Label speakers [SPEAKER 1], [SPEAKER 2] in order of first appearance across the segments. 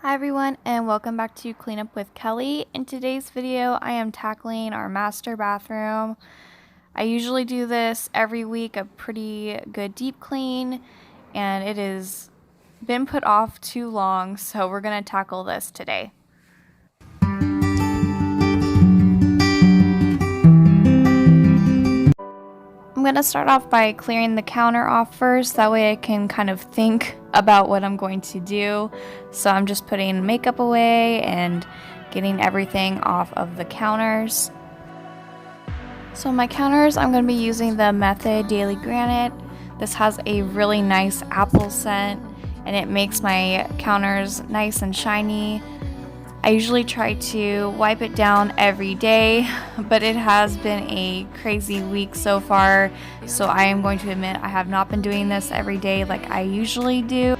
[SPEAKER 1] Hi everyone, and welcome back to Clean Up with Kelly. In today's video, I am tackling our master bathroom. I usually do this every week, a pretty good deep clean, and it has been put off too long, so we're going to tackle this today. I'm going to start off by clearing the counter off first, that way I can kind of think about what I'm going to do. So I'm just putting makeup away and getting everything off of the counters. So my counters, I'm going to be using the Method Daily Granite. This has a really nice apple scent and it makes my counters nice and shiny. I usually try to wipe it down every day, but it has been a crazy week so far, so I am going to admit I have not been doing this every day like I usually do.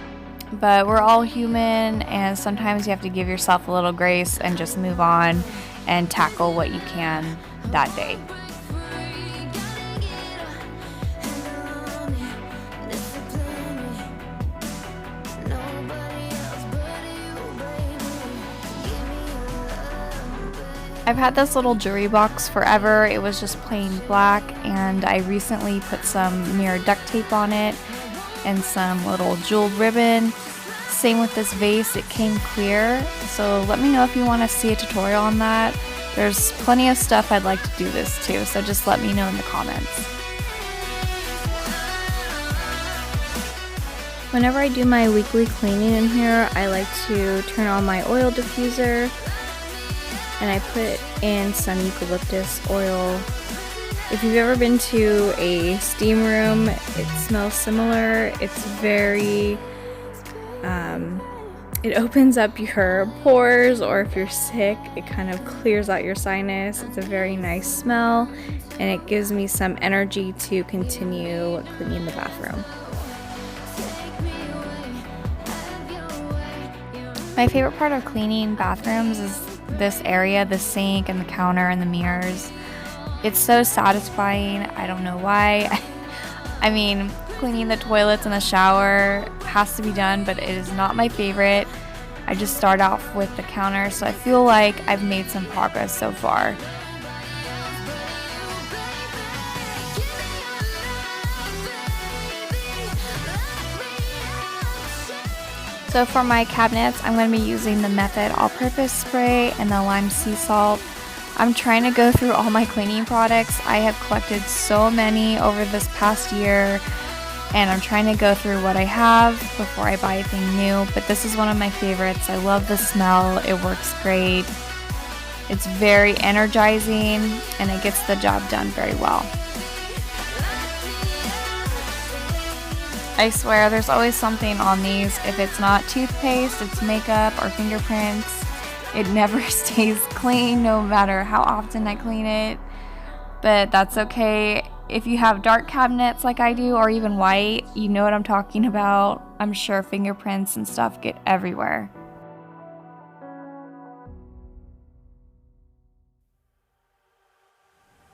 [SPEAKER 1] But we're all human, and sometimes you have to give yourself a little grace and just move on and tackle what you can that day. I've had this little jewelry box forever. It was just plain black, and I recently put some mirror duct tape on it and some little jeweled ribbon. Same with this vase, it came clear. So let me know if you want to see a tutorial on that. There's plenty of stuff I'd like to do this too, so just let me know in the comments. Whenever I do my weekly cleaning in here, I like to turn on my oil diffuser and I put in some eucalyptus oil. If you've ever been to a steam room, it smells similar. It's very, it opens up your pores, or if you're sick, it kind of clears out your sinus. It's a very nice smell, and it gives me some energy to continue cleaning the bathroom. My favorite part of cleaning bathrooms is this area, the sink and the counter and the mirrors. It's so satisfying. I don't know why. I mean, cleaning the toilets and the shower has to be done, but it is not my favorite. I just start off with the counter, so I feel like I've made some progress so far. So for my cabinets, I'm going to be using the Method All-Purpose Spray and the Lime Sea Salt. I'm trying to go through all my cleaning products. I have collected so many over this past year, and I'm trying to go through what I have before I buy anything new, but this is one of my favorites. I love the smell. It works great. It's very energizing, and it gets the job done very well. I swear there's always something on these. If it's not toothpaste, it's makeup or fingerprints. It never stays clean no matter how often I clean it, but that's okay. If you have dark cabinets like I do, or even white, you know what I'm talking about. I'm sure fingerprints and stuff get everywhere.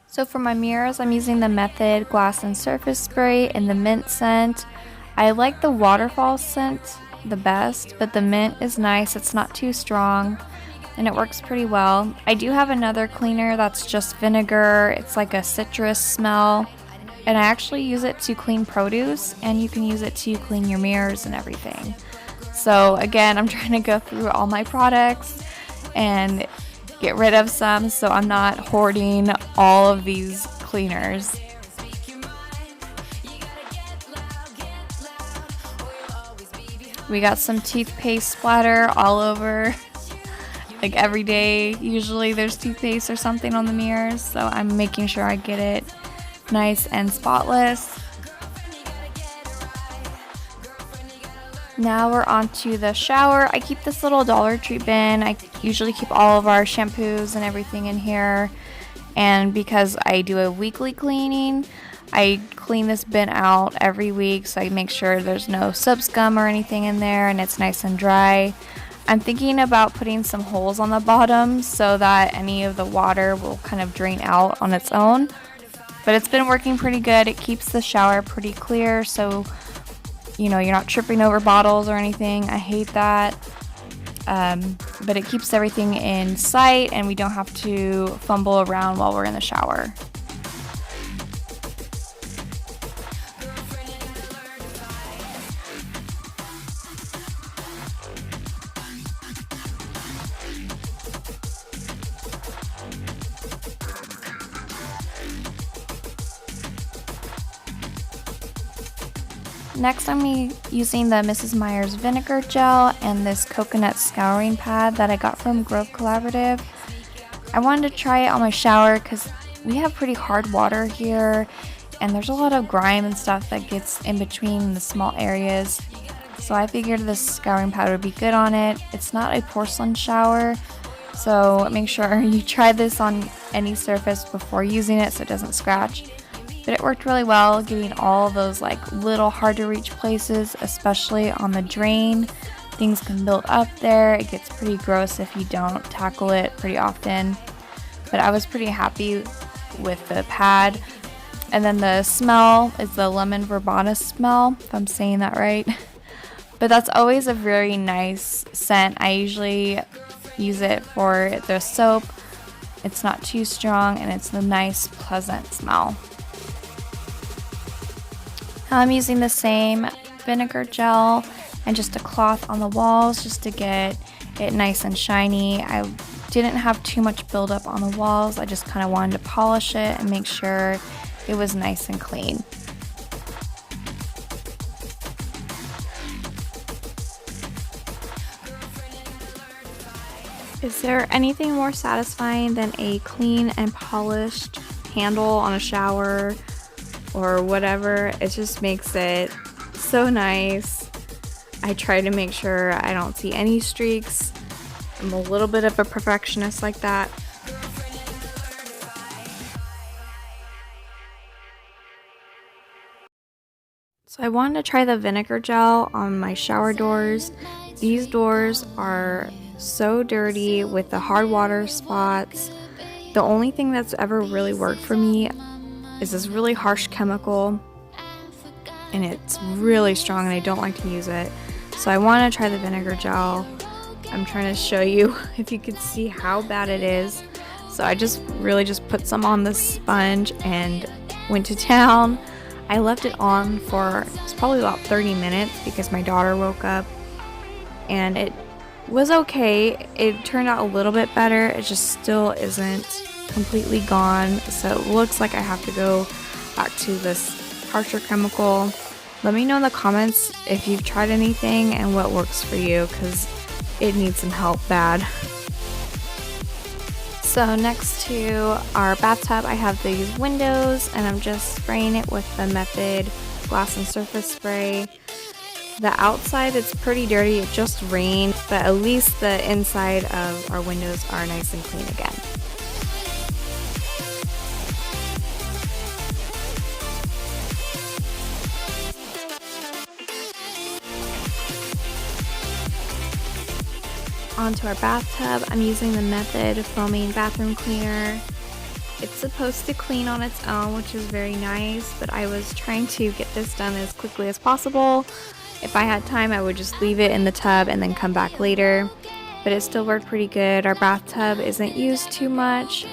[SPEAKER 1] So for my mirrors, I'm using the Method Glass and Surface Spray in the mint scent. I like the waterfall scent the best, but the mint is nice. It's not too strong, and it works pretty well. I do have another cleaner that's just vinegar. It's like a citrus smell, and I actually use it to clean produce, and you can use it to clean your mirrors and everything. So again, I'm trying to go through all my products and get rid of some so I'm not hoarding all of these cleaners. We got some toothpaste splatter all over, like every day. Usually there's toothpaste or something on the mirrors, so I'm making sure I get it nice and spotless. Now we're on to the shower. I keep this little Dollar Tree bin. I usually keep all of our shampoos and everything in here, and because I do a weekly cleaning, I clean this bin out every week, so I make sure there's no soap scum or anything in there and it's nice and dry. I'm thinking about putting some holes on the bottom so that any of the water will kind of drain out on its own, but it's been working pretty good. It keeps the shower pretty clear, so you know, you're not tripping over bottles or anything. I hate that. but it keeps everything in sight and we don't have to fumble around while we're in the shower. Next, I'm using the Mrs.Meyer's vinegar gel and this coconut scouring pad that I got from Grove Collaborative. I wanted to try it on my shower because we have pretty hard water here and there's a lot of grime and stuff that gets in between the small areas. So I figured this scouring pad would be good on it. It's not a porcelain shower, so make sure you try this on any surface before using it so it doesn't scratch. But it worked really well, getting all those like little hard to reach places, especially on the drain. Things can build up there. It gets pretty gross if you don't tackle it pretty often. But I was pretty happy with the pad. And then the smell is the lemon verbena smell, if I'm saying that right. But that's always a very nice scent. I usually use it for the soap. It's not too strong and it's a nice, pleasant smell. I'm using the same vinegar gel and just a cloth on the walls just to get it nice and shiny. I didn't have too much buildup on the walls. I just kind of wanted to polish it and make sure it was nice and clean. Is there anything more satisfying than a clean and polished handle on a shower or whatever? It just makes it so nice. I try to make sure I don't see any streaks. I'm a little bit of a perfectionist like that. So I wanted to try the vinegar gel on my shower doors. These doors are so dirty with the hard water spots. The only thing that's ever really worked for me is this really harsh chemical, and it's really strong and I don't like to use it. So I want to try the vinegar gel. I'm trying to show you if you could see how bad it is. So I just put some on the sponge and went to town. I left it on for it's probably about 30 minutes because my daughter woke up, and it was okay. It turned out a little bit better. It just still isn't completely gone, so it looks like I have to go back to this harsher chemical. Let me know in the comments if you've tried anything and what works for you, because it needs some help bad. So next to our bathtub, I have these windows and I'm just spraying it with the Method glass and surface spray. The outside, it's pretty dirty, it just rained, but at least the inside of our windows are nice and clean again. Onto our bathtub, I'm using the Method foaming bathroom cleaner. It's supposed to clean on its own, which is very nice, but I was trying to get this done as quickly as possible. If I had time, I would just leave it in the tub and then come back later, but it still worked pretty good. Our bathtub isn't used too much,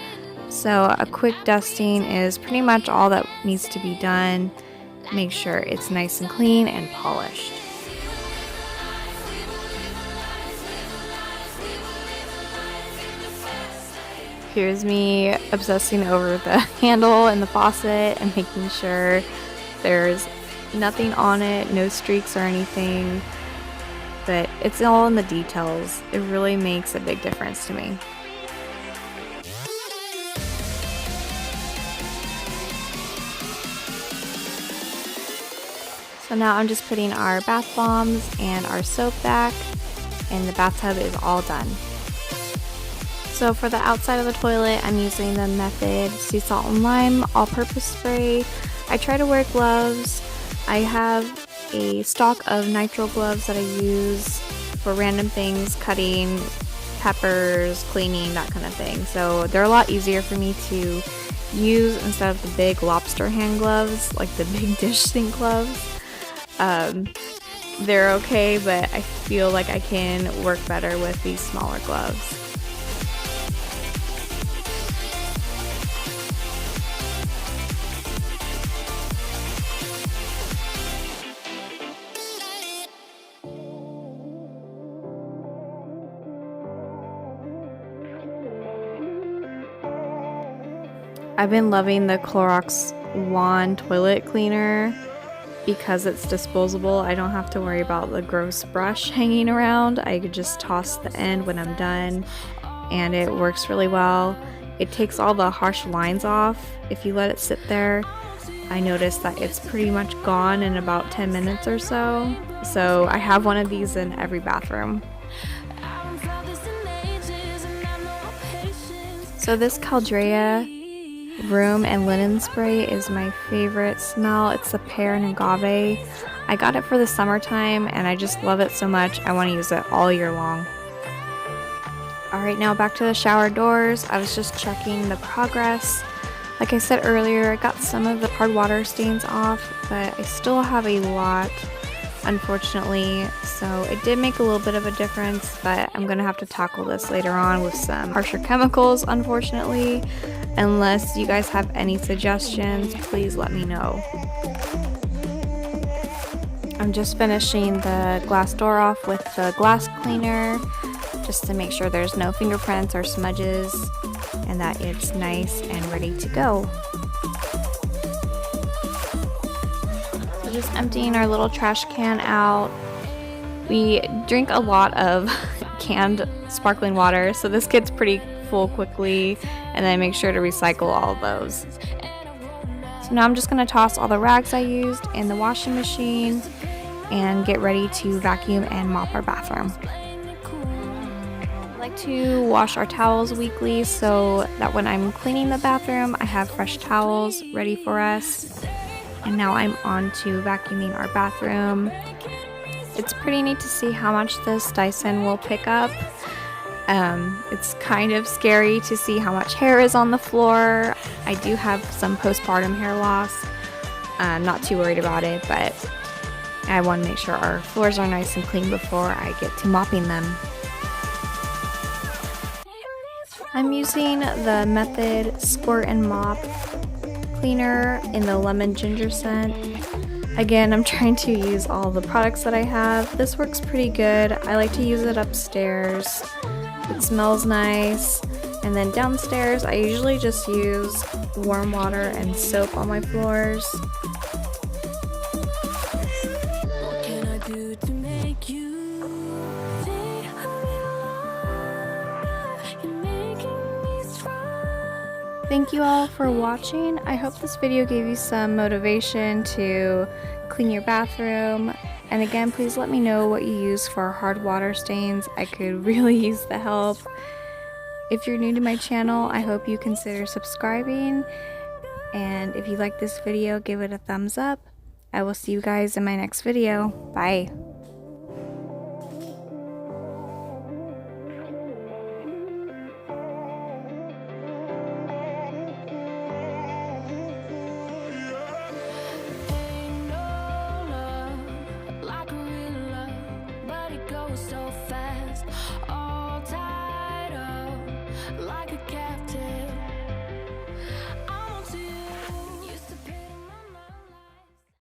[SPEAKER 1] so a quick dusting is pretty much all that needs to be done. Make sure it's nice and clean and polished. Here's me obsessing over the handle and the faucet and making sure there's nothing on it, no streaks or anything, but it's all in the details. It really makes a big difference to me. So now I'm just putting our bath bombs and our soap back, and the bathtub is all done. So for the outside of the toilet, I'm using the Method Sea Salt and Lime all-purpose spray. I try to wear gloves. I have a stock of nitrile gloves that I use for random things, cutting, peppers, cleaning, that kind of thing. So they're a lot easier for me to use instead of the big lobster hand gloves, like the big dish sink gloves. they're okay, but I feel like I can work better with these smaller gloves. I've been loving the Clorox wand toilet cleaner because it's disposable. I don't have to worry about the gross brush hanging around. I could just toss the end when I'm done, and it works really well. It takes all the harsh lines off if you let it sit there. I noticed that it's pretty much gone in about 10 minutes or so. So I have one of these in every bathroom. So this Caldrea room and linen spray is my favorite smell. It's the pear and agave. I got it for the summertime and I just love it so much. I want to use it all year long. Alright, now back to the shower doors. I was just checking the progress. Like I said earlier, I got some of the hard water stains off, but I still have a lot, unfortunately. So it did make a little bit of a difference, but I'm gonna have to tackle this later on with some harsher chemicals, unfortunately. Unless you guys have any suggestions, please let me know. I'm just finishing the glass door off with the glass cleaner, just to make sure there's no fingerprints or smudges and that it's nice and ready to go. So just emptying our little trash can out. We drink a lot of canned sparkling water, so this gets pretty full quickly, and then make sure to recycle all of those. So now I'm just going to toss all the rags I used in the washing machine and get ready to vacuum and mop our bathroom. I like to wash our towels weekly so that when I'm cleaning the bathroom I have fresh towels ready for us. And now I'm on to vacuuming our bathroom. It's pretty neat to see how much this Dyson will pick up. It's kind of scary to see how much hair is on the floor. I do have some postpartum hair loss. I'm not too worried about it, but I want to make sure our floors are nice and clean before I get to mopping them. I'm using the Method Squirt and Mop cleaner in the lemon ginger scent. Again, I'm trying to use all the products that I have. This works pretty good. I like to use it upstairs. It smells nice. And then downstairs, I usually just use warm water and soap on my floors. What can I do to make you stay a little longer? You're making me strong. Thank you all for watching. I hope this video gave you some motivation to clean your bathroom. And again, please let me know what you use for hard water stains. I could really use the help. If you're new to my channel, I hope you consider subscribing. And if you like this video, give it a thumbs up. I will see you guys in my next video. Bye. So fast, all tied up like a captive.